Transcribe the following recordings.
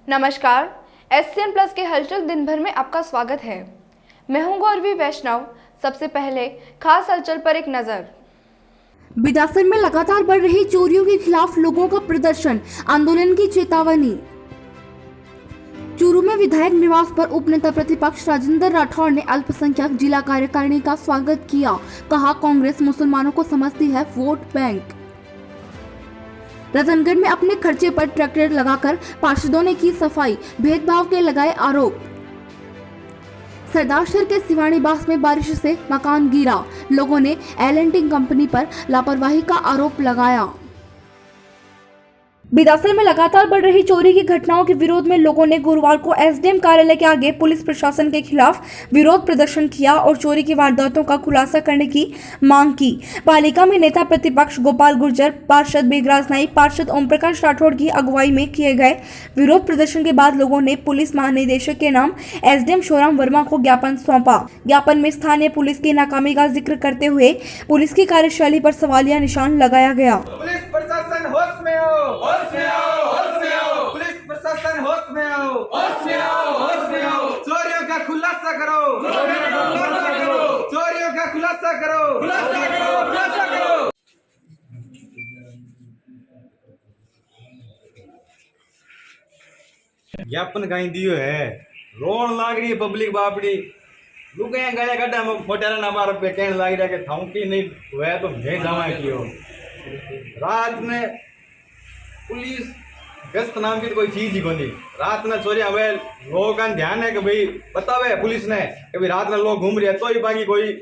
नमस्कार, SCN plus के हलचल दिन भर में आपका स्वागत है। मैं हूं गौरवी वैष्णव। सबसे पहले खास हलचल पर एक नजर। बिदासर में लगातार बढ़ रही चोरियों के खिलाफ लोगों का प्रदर्शन, आंदोलन की चेतावनी। चूरू में विधायक निवास पर उपनेता प्रतिपक्ष राजेंद्र राठौड़ ने अल्पसंख्यक जिला कार्यकारिणी का स्वागत किया। कहा, कांग्रेस मुसलमानों को समझती है वोट बैंक। रतनगढ़ में अपने खर्चे पर ट्रैक्टर लगाकर पार्षदों ने की सफाई, भेदभाव के लगाए आरोप। सरदारशहर के सिवानी बास में बारिश से मकान गिरा, लोगों ने एल&टी कंपनी पर लापरवाही का आरोप लगाया। बिदासर में लगातार बढ़ रही चोरी की घटनाओं के विरोध में लोगों ने गुरुवार को एसडीएम कार्यालय के आगे पुलिस प्रशासन के खिलाफ विरोध प्रदर्शन किया और चोरी की वारदातों का खुलासा करने की मांग की। पालिका में नेता प्रतिपक्ष गोपाल गुर्जर, पार्षद मेघराज नाइक, पार्षद ओम प्रकाश राठौड़ की अगुवाई में किए गए विरोध प्रदर्शन के बाद लोगों ने पुलिस महानिदेशक के नाम एसडीएम शोराम वर्मा को ज्ञापन सौंपा। ज्ञापन में स्थानीय पुलिस की नाकामी का जिक्र करते हुए पुलिस की कार्यशैली पर सवालिया निशान लगाया गया। पुलिस प्रशासन होश में आओ, होश में आओ, होश में आओ। पुलिस प्रशासन होश में आओ, होश में आओ, होश में आओ। चोरियों का खुलासा करो, चोरियों का खुलासा करो, चोरियों का खुलासा करो, खुलासा करो, खुलासा करो। ज्ञापन कहीं दियो है, रोन लाग रही है पब्लिक बापड़ी। लुगाया गाया काटा में मोटारा ना मार पे कहने लाग रहा कि थाउकी नहीं हुआ तो मैं जावा कियो। रात में पुलिस गश्त नाम की तो कोई चीज ही कोनी। रात में चोरी हवे लोगों का ध्यान है कि भाई बतावे पुलिस ने कि भाई रात में लोग घूम रहे हैं, तो ही बाकी कोई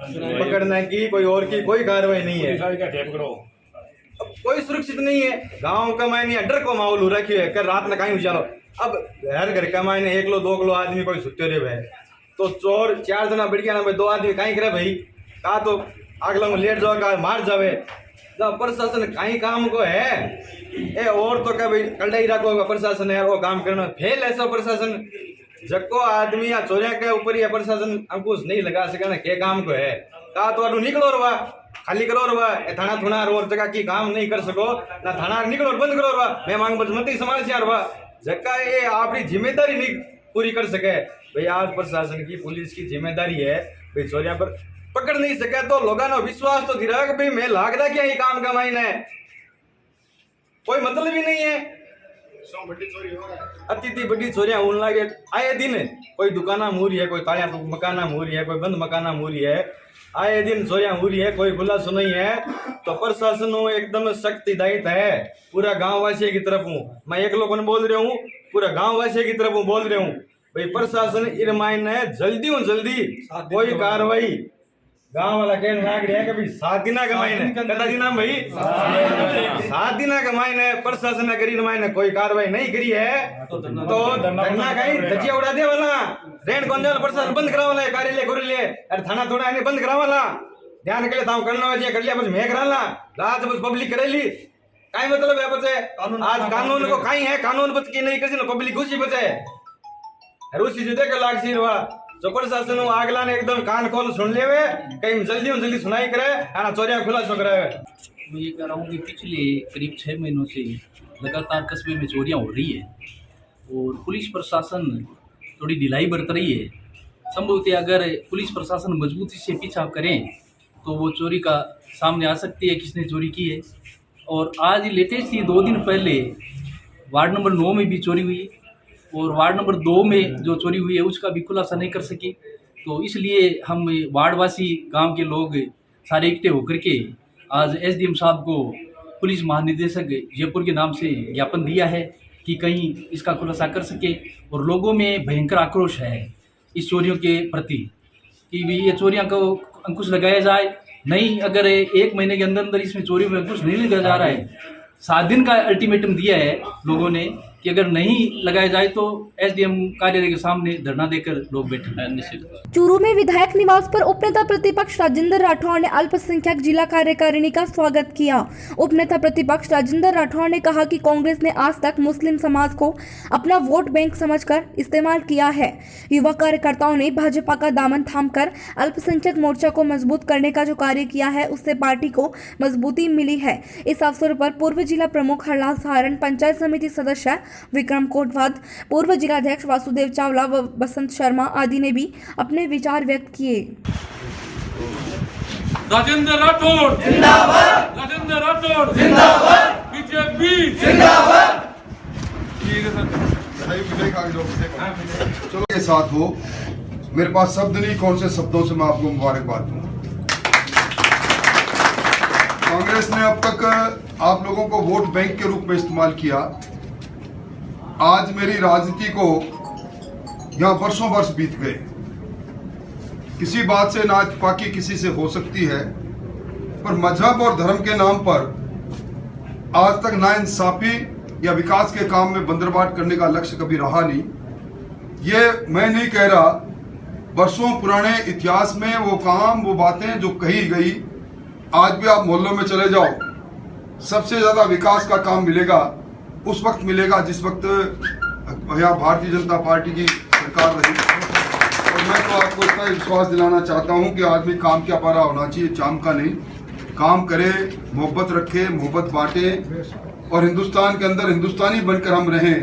पकड़ने की कोई और की कोई कार्रवाई नहीं है। अब कोई सुरक्षित नहीं है। गांव का मायने डर को माहौल हो रखी है कर रात में कहीं उजालो। अब हर घर का मायने 1 किलो 2 किलो आदमी कोई सुते रहे है तो चोर 4 जना बढ़िया ना 2 आदमी कहीं करे भाई का तो अगला में लेट जाओ का मार जावे। जब प्रशासन कहीं काम को है ए और तो क्या भाई कल ही रखो प्रशासन है वो काम करना फेल ऐसा प्रशासन जको आदमी या चोरिया के ऊपर ही प्रशासन अंकुश नहीं लगा सके ना के काम को है का तो अनु निकलो रवा खाली करो रवा थाना थुना और जगह की काम नहीं कर सको ना थाना निकलो बंद करो रवा मैं मांग बदमती समाज से रवा जगह ये अपनी जिम्मेदारी नहीं पूरी कर सके भाई। आज प्रशासन की पुलिस की जिम्मेदारी है भाई चोरिया पर पकड़ नहीं सके तो लोगों ने विश्वास तो दिला कि भाई मैं लाग रहा क्या ये काम का मायने कोई मतलब ही नहीं है। अतिथि बड़ी चोरियां होने लगे आए दिन। कोई दुकाना मूरी है, कोई तालियां मकाना मूरी है, कोई बंद मकाना मूरी है। आए दिन चोरियां हो रही है, कोई खुलासा नहीं है। तो प्रशासन एकदम सख्त हिदायत है पूरा गांव वासियों की तरफ हूँ। मैं एक लोगों ने बोल रहा हूँ, पूरा गांव वासियों की तरफ हूँ बोल रहा हूँ भाई प्रशासन इर मायने जल्दी कोई कार्रवाई गांव वाला कहने लाग रहा है कि भाई 7 दिन का मायने कता दिन भाई 7 दिन का मायने प्रशासन करी मायने कोई कार्रवाई नहीं करी है तो धरना कहीं धजिया उड़ा दे वाला रेन गोंजाल प्रशासन बंद करा वाला कार्यालय कर लिए अरे थाना थोड़ा नहीं बंद करा वाला ध्यान के ताऊ करना वजह कर लिया बस मैं कराला रात बस पब्लिक करेली काई मतलब है बचे आज कानून को काई है कानून बच के नहीं कसी पब्लिक खुशी बचे रूसी जुदे के लाग सिरवा जो प्रशासन आगला ने एकदम कान खोल सुन लेवे कहीं जल्दी सुनाई करे आना चोरियां खुलासा करावे। मैं ये कह रहा हूँ कि पिछले करीब 6 महीनों से लगातार कस्बे में चोरियां हो रही है और पुलिस प्रशासन थोड़ी ढिलाई बरत रही है। संभवतः अगर पुलिस प्रशासन मजबूती से पीछा करें तो वो चोरी का सामने आ सकती है किसने चोरी की है। और आज लेटेस्ट ही 2 दिन पहले वार्ड नंबर 9 में भी चोरी हुई और वार्ड नंबर 2 में जो चोरी हुई है उसका भी खुलासा नहीं कर सकी। तो इसलिए हम वार्डवासी गांव के लोग सारे इकट्ठे होकर के आज एसडीएम साहब को पुलिस महानिदेशक जयपुर के नाम से ज्ञापन दिया है कि कहीं इसका खुलासा कर सके। और लोगों में भयंकर आक्रोश है इस चोरियों के प्रति कि भी ये चोरियां को अंकुश लगाया जाए। नहीं अगर 1 महीने के अंदर इसमें चोरियों में अंकुश नहीं लगाया जा रहा है, 7 दिन का अल्टीमेटम दिया है लोगों ने कि अगर नहीं लगाया जाए तो एसडीएम कार्यालय के सामने धरना देकर लोग बैठे हैं निश्चित। चूरू में विधायक निवास पर उपनेता प्रतिपक्ष राजेंद्र राठौड़ ने अल्पसंख्यक जिला कार्यकारिणी का स्वागत किया। उपनेता प्रतिपक्ष राजेंद्र राठौड़ ने कहा कि कांग्रेस ने आज तक मुस्लिम समाज को अपना वोट बैंक समझकर इस्तेमाल किया है। युवा कार्यकर्ताओं ने भाजपा का दामन थामकर अल्पसंख्यक मोर्चा को मजबूत करने का जो कार्य किया है उससे पार्टी को मजबूती मिली है। इस अवसर पर पूर्व जिला प्रमुख हरलाल सहारण, पंचायत समिति सदस्य विक्रम कोटवाद, पूर्व जिलाध्यक्ष वासुदेव चावला व बसंत शर्मा आदि ने भी अपने विचार व्यक्त किए। राजेंद्र राठौड़ जिंदाबाद, राजेंद्र राठौड़ जिंदाबाद, बीजेपी जिंदाबाद। चलो के साथ हो, मेरे पास शब्द नहीं, कौन से शब्दों से मैं आपको मुबारकबाद दूं। कांग्रेस ने अब तक आप लोगों को वोट बैंक के रूप में इस्तेमाल किया। आज मेरी राजनीति को यहां वर्षों वर्ष बीत गए। किसी बात से ना इत्तेफाकी किसी से हो सकती है, पर मजहब और धर्म के नाम पर आज तक नाइंसाफी या विकास के काम में बंदरबाट करने का लक्ष्य कभी रहा नहीं। ये मैं नहीं कह रहा, वर्षों पुराने इतिहास में वो काम, वो बातें जो कही गई, आज भी आप मोहल्लों में चले जाओ, सबसे ज्यादा विकास का काम मिलेगा उस वक्त मिलेगा जिस वक्त यहाँ भारतीय जनता पार्टी की सरकार रही। और मैं तो आपको इतना विश्वास दिलाना चाहता हूँ कि आदमी काम क्या पारा होना चाहिए, चाम का नहीं। काम करे, मोहब्बत रखे, मोहब्बत बांटे और हिंदुस्तान के अंदर हिंदुस्तानी बनकर हम रहें।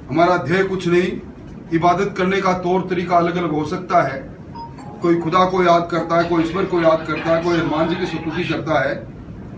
हमारा ध्येय कुछ नहीं, इबादत करने का तौर तरीका अलग अलग हो सकता है। कोई खुदा को याद करता है, कोई ईश्वर को याद करता है, कोई हनुमान जी की स्तुति करता है,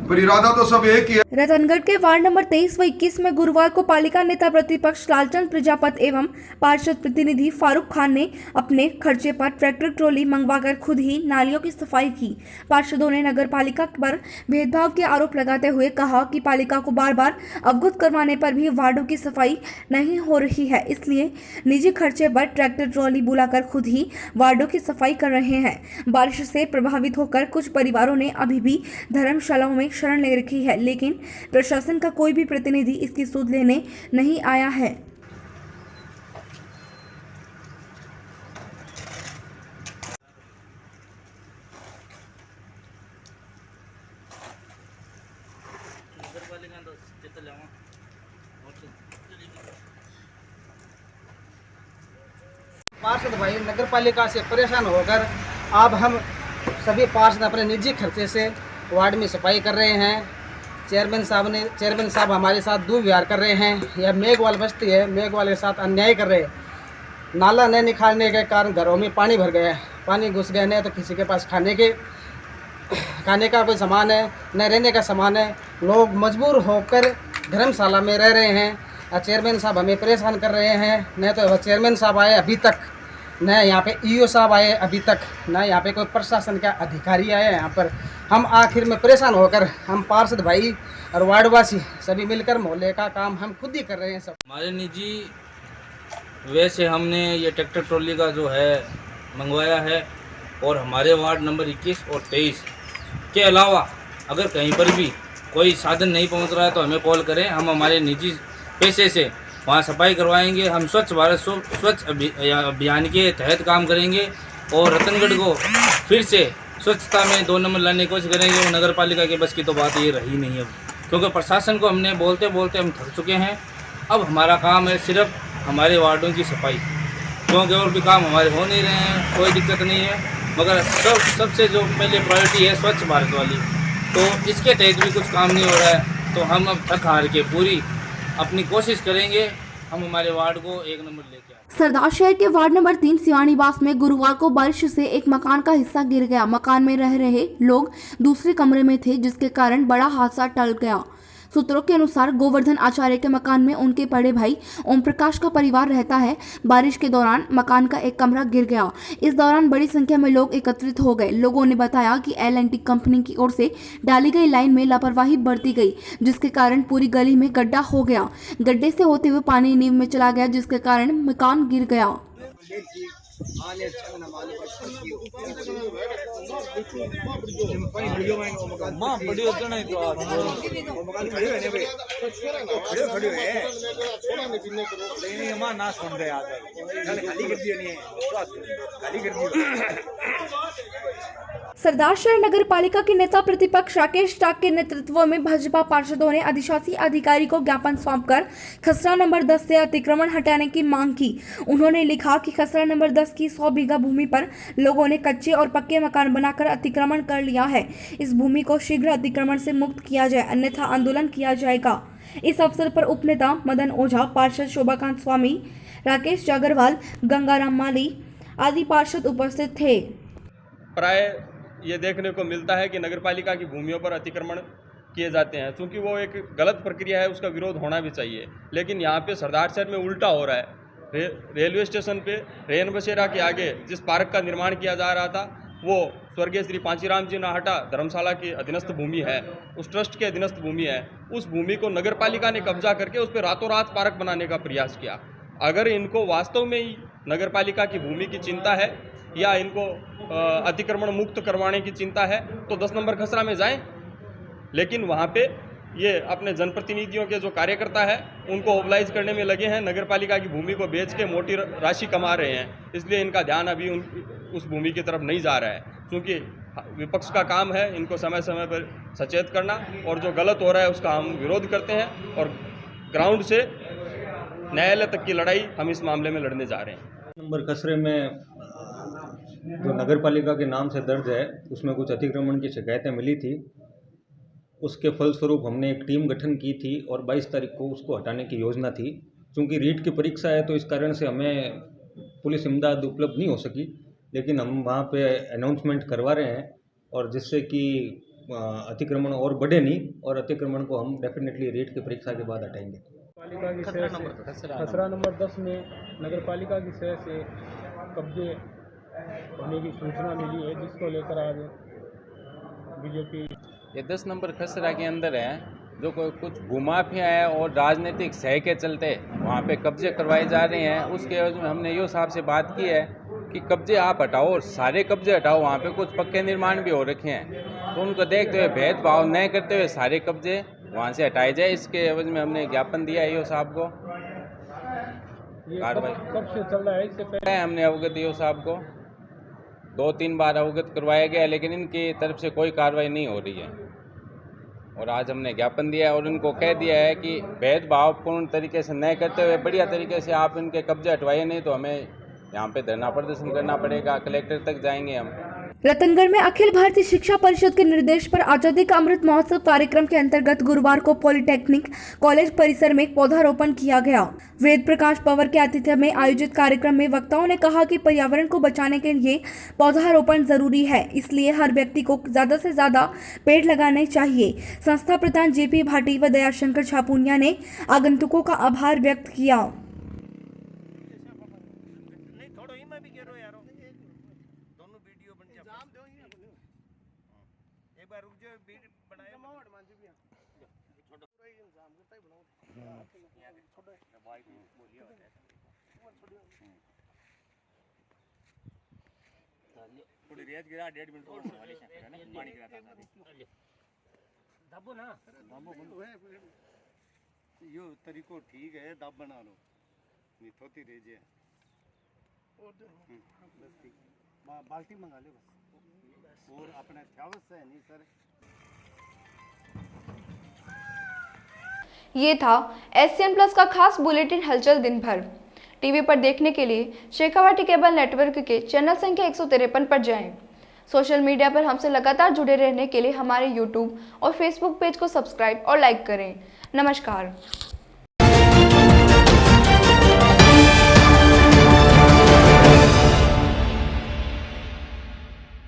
पर इरादा तो सब एक ही है। रतनगढ़ के वार्ड नंबर 23 व 21 में गुरुवार को पालिका नेता प्रतिपक्ष लालचंद प्रजापति एवं पार्षद प्रतिनिधि फारूक खान ने अपने खर्चे पर ट्रैक्टर ट्रॉली मंगवाकर खुद ही नालियों की सफाई की। पार्षदों ने नगर पालिका पर भेदभाव के आरोप लगाते हुए कहा कि पालिका को बार बार अवगत करवाने पर भी वार्डों की सफाई नहीं हो रही है, इसलिए निजी खर्चे पर ट्रैक्टर ट्रॉली बुलाकर खुद ही वार्डों की सफाई कर रहे हैं। बारिश से प्रभावित होकर कुछ परिवारों ने अभी भी धर्मशालाओं में शरण ले रखी है, लेकिन प्रशासन का कोई भी प्रतिनिधि इसकी सुध लेने नहीं आया है। पार्षद भाई नगर पालिका से परेशान होकर अब हम सभी पार्षद अपने निजी खर्चे से वार्ड में सफाई कर रहे हैं। चेयरमैन साहब हमारे साथ दुर्व्यवहार कर रहे हैं। यह मेघवाल बस्ती है, मेघवाल के साथ अन्याय कर रहे हैं। नाला नहीं निकालने के कारण घरों में पानी भर गया है, पानी घुस गया, नहीं तो किसी के पास खाने का कोई सामान है, न रहने का सामान है। लोग मजबूर होकर धर्मशाला में रह रहे हैं। चेयरमैन साहब हमें परेशान कर रहे हैं। नहीं तो चेयरमैन साहब आए अभी तक, न यहाँ पे ईओ साहब आए अभी तक, न यहाँ पे कोई प्रशासन का अधिकारी आए यहाँ पर। हम आखिर में परेशान होकर हम पार्षद भाई और वार्डवासी सभी मिलकर मोहल्ले का काम हम खुद ही कर रहे हैं। सब हमारे निजी वैसे हमने ये ट्रैक्टर ट्रॉली का जो है मंगवाया है, और हमारे वार्ड नंबर 21 और 23 के अलावा अगर कहीं पर भी कोई साधन नहीं पहुंच रहा है तो हमें कॉल करें, हम हमारे निजी पैसे से वहाँ सफाई करवाएंगे। हम स्वच्छ भारत स्वच्छ अभियान के तहत काम करेंगे और रतनगढ़ को फिर से स्वच्छता में 2 नंबर लाने की कोशिश करेंगे। वो नगर पालिका के बस की तो बात ये रही नहीं अब, क्योंकि प्रशासन को हमने बोलते बोलते हम थक चुके हैं। अब हमारा काम है सिर्फ हमारे वार्डों की सफाई, क्योंकि और भी काम हमारे हो नहीं रहे हैं। कोई दिक्कत नहीं है, मगर सबसे जो पहले प्रायोरिटी है स्वच्छ भारत वाली, तो इसके तहत भी कुछ काम नहीं हो रहा है। तो हम अब थक हार के पूरी अपनी कोशिश करेंगे, हम हमारे वार्ड को 1 नंबर लेके आए। सरदार शहर के वार्ड नंबर 3 सिवानीवास में गुरुवार को बारिश से एक मकान का हिस्सा गिर गया। मकान में रह रहे लोग दूसरे कमरे में थे, जिसके कारण बड़ा हादसा टल गया। सूत्रों के अनुसार गोवर्धन आचार्य के मकान में उनके बड़े भाई ओम प्रकाश का परिवार रहता है। बारिश के दौरान मकान का एक कमरा गिर गया। इस दौरान बड़ी संख्या में लोग एकत्रित हो गए। लोगों ने बताया कि L&T कंपनी की ओर से डाली गई लाइन में लापरवाही बरती गई, जिसके कारण पूरी गली में गड्ढा हो गया। गड्ढे से होते हुए पानी नींव में चला गया, जिसके कारण मकान गिर गया। सरदारशहर नगर पालिका के नेता प्रतिपक्ष राकेश टाक के नेतृत्व में भाजपा पार्षदों ने अधिशासी अधिकारी को ज्ञापन सौंपकर खसरा नंबर 10 से अतिक्रमण हटाने की मांग की। उन्होंने लिखा कि खसरा नंबर 10 की 100 बीघा भूमि पर लोगों ने कच्चे और पक्के मकान बनाकर अतिक्रमण कर लिया है। इस भूमि को शीघ्र अतिक्रमण से मुक्त किया जाए, अन्यथा आंदोलन किया जाएगा। इस अवसर पर उपनेता मदन ओझा, पार्षद शोभाकांत स्वामी, राकेश जागरवाल, गंगाराम माली आदि पार्षद उपस्थित थे। प्राय ये देखने को मिलता है कि नगरपालिका की भूमियों पर अतिक्रमण किए जाते हैं। चूँकि वो एक गलत प्रक्रिया है, उसका विरोध होना भी चाहिए, लेकिन यहाँ पे सरदारशहर में उल्टा हो रहा है। रेलवे स्टेशन पे रेन बसेरा के आगे जिस पार्क का निर्माण किया जा रहा था, वो स्वर्गीय श्री पांचीराम जी नाहटा धर्मशाला की अधीनस्थ भूमि है, उस ट्रस्ट के अधीनस्थ भूमि है। उस भूमि को नगरपालिका ने कब्जा करके उस पर रातों रात पार्क बनाने का प्रयास किया। अगर इनको वास्तव में ही नगरपालिका की भूमि की चिंता है या इनको अतिक्रमण मुक्त करवाने की चिंता है तो 10 नंबर खसरा में जाएं, लेकिन वहाँ पे ये अपने जनप्रतिनिधियों के जो कार्यकर्ता है उनको मोबिलाइज करने में लगे हैं, नगरपालिका की भूमि को बेच के मोटी राशि कमा रहे हैं। इसलिए इनका ध्यान अभी उस भूमि की तरफ नहीं जा रहा है, क्योंकि विपक्ष का काम है इनको समय समय पर सचेत करना, और जो गलत हो रहा है उसका हम विरोध करते हैं और ग्राउंड से न्यायालय तक की लड़ाई हम इस मामले में लड़ने जा रहे हैं। नंबर खसरे में जो नगरपालिका के नाम से दर्ज है उसमें कुछ अतिक्रमण की शिकायतें मिली थी। उसके फलस्वरूप हमने एक टीम गठन की थी और 22 तारीख को उसको हटाने की योजना थी। चूँकि रीट की परीक्षा है तो इस कारण से हमें पुलिस इमदाद उपलब्ध नहीं हो सकी, लेकिन हम वहाँ पे अनाउंसमेंट करवा रहे हैं और जिससे कि अतिक्रमण और बढ़े नहीं, और अतिक्रमण को हम डेफिनेटली रीट की परीक्षा के बाद हटाएंगे। खसरा नंबर 10 में नगरपालिका की शहर से कब्जे होने की सूचना मिली है, जिसको लेकर आज बीजेपी ये 10 नंबर खसरा के अंदर है जो कुछ भूमाफिया है और राजनीतिक सह के चलते वहाँ पे कब्जे करवाए जा रहे हैं। उसके एवज में हमने यो साहब से बात की है कि कब्जे आप हटाओ और सारे कब्जे हटाओ। वहाँ पे कुछ पक्के निर्माण भी हो रखे हैं, तो उनको देखते हुए भेदभाव न करते हुए सारे कब्जे वहाँ से हटाए जाए। इसके एवज में हमने ज्ञापन दिया है यो साहब को। कार्रवाई कब से चल रहा है? इससे पहले हमने अवगत यो साहब को 2-3 बार अवगत करवाया गया, लेकिन इनकी तरफ से कोई कार्रवाई नहीं हो रही है। और आज हमने ज्ञापन दिया है और उनको कह दिया है कि भेदभावपूर्ण तरीके से न करते हुए बढ़िया तरीके से आप इनके कब्जे हटवाइए, नहीं तो हमें यहाँ पे धरना प्रदर्शन करना पड़ेगा, कलेक्टर तक जाएंगे हम। रतनगढ़ में अखिल भारतीय शिक्षा परिषद के निर्देश पर आजादी का अमृत महोत्सव कार्यक्रम के अंतर्गत गुरुवार को पॉलिटेक्निक कॉलेज परिसर में पौधारोपण किया गया। वेद प्रकाश पवार के आतिथ्य में आयोजित कार्यक्रम में वक्ताओं ने कहा कि पर्यावरण को बचाने के लिए पौधारोपण जरूरी है, इसलिए हर व्यक्ति को ज्यादा से ज्यादा पेड़ लगाने चाहिए। संस्था प्रधान जेपी भाटी व दयाशंकर छापुनिया ने आगंतुकों का आभार व्यक्त किया। थोड़ी रेत गिरा 1.5 मिनट वाली पानी गिराता दबो ना यो तरीको ठीक है, दब बना लो नहीं थोती रेजे बाल्टी मंगा ले बस, और अपने चावल से नहीं सर। ये था SCN प्लस का खास बुलेटिन हलचल दिन भर। टीवी पर देखने के लिए शेखावाटी केबल नेटवर्क के चैनल संख्या 153 पर जाएं। सोशल मीडिया पर हमसे लगातार जुड़े रहने के लिए हमारे YouTube और Facebook पेज को सब्सक्राइब और लाइक करें। नमस्कार।